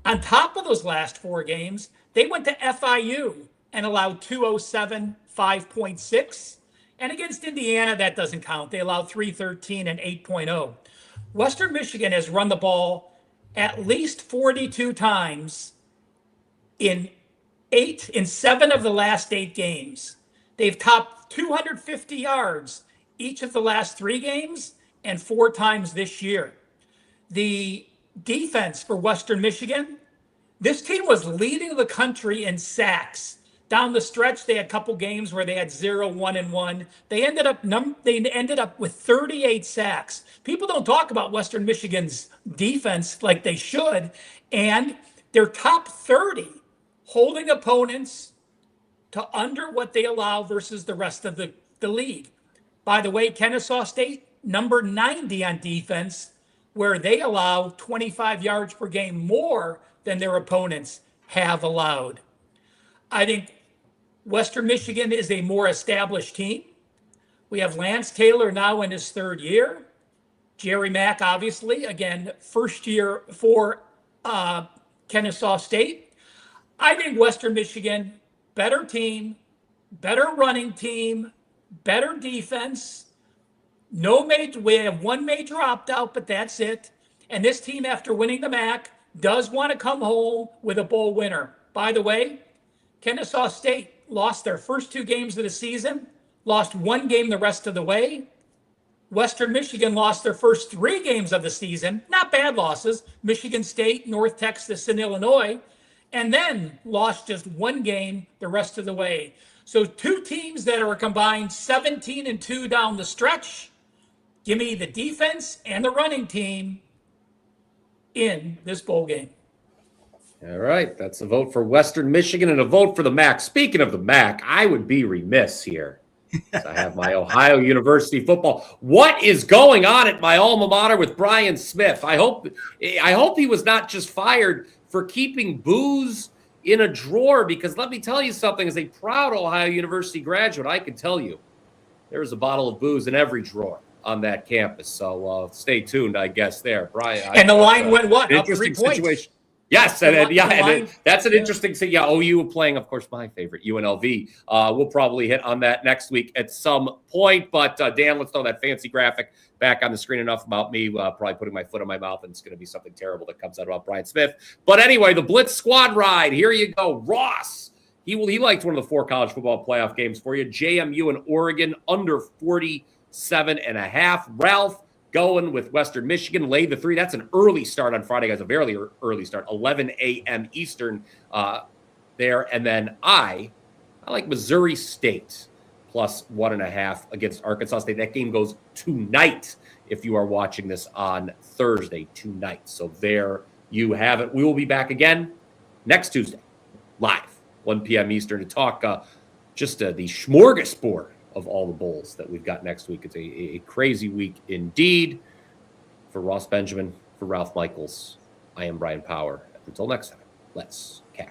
On top of those last 4 games, they went to FIU and allowed 207, 5.6. And against Indiana, that doesn't count. They allowed 313 and 8.0. Western Michigan has run the ball at least 42 times in 7 of the last 8 games. They've topped 250 yards each of the last 3 games and 4 times this year. The defense for Western Michigan, this team was leading the country in sacks. Down the stretch, they had a couple games where they had 0-1-1. They ended up with 38 sacks. People don't talk about Western Michigan's defense like they should, and they're top 30 holding opponents to under what they allow versus the rest of the league. By the way, Kennesaw State, number 90 on defense, where they allow 25 yards per game more than their opponents have allowed. I think Western Michigan is a more established team. We have Lance Taylor now in his third year. Jerry Mack, obviously, again, first year for Kennesaw State. I think Western Michigan, better team, better running team, better defense. We have one major opt-out, but that's it. And this team, after winning the MAC, does want to come home with a bowl winner. By the way, Kennesaw State lost their first 2 games of the season, lost 1 game the rest of the way. Western Michigan lost their first 3 games of the season, not bad losses, Michigan State, North Texas, and Illinois, and then lost just 1 game the rest of the way. So 2 teams that are combined 17-2 down the stretch. Give me the defense and the running team in this bowl game. All right, that's a vote for Western Michigan and a vote for the MAC. Speaking of the MAC, I would be remiss here. I have my Ohio University football. What is going on at my alma mater with Brian Smith? I hope he was not just fired for keeping booze in a drawer, because let me tell you something, as a proud Ohio University graduate, I can tell you there's a bottle of booze in every drawer on that campus. So stay tuned, I guess, there. Brian. And the line went what? Up 3 points. Situation. Yes, and that's an interesting thing. Yeah, OU playing, of course, my favorite, UNLV. We'll probably hit on that next week at some point. But, Dan, let's throw that fancy graphic back on the screen. Enough about me probably putting my foot in my mouth, and it's going to be something terrible that comes out about Brian Smith. But anyway, the Blitz squad ride. Here you go. Ross. He liked one of the 4 college football playoff games for you. JMU and Oregon under 47.5. Ralph going with Western Michigan, laid the 3. That's an early start on Friday, guys, a very early start, 11 a.m. Eastern there. And then I like Missouri State plus 1.5 against Arkansas State. That game goes tonight if you are watching this on Thursday tonight. So there you have it. We will be back again next Tuesday, live, 1 p.m. Eastern, to talk just the smorgasbord of all the bowls that we've got next week. It's a crazy week indeed. For Ross Benjamin, for Ralph Michaels, I am Bryan Power. Until next time, let's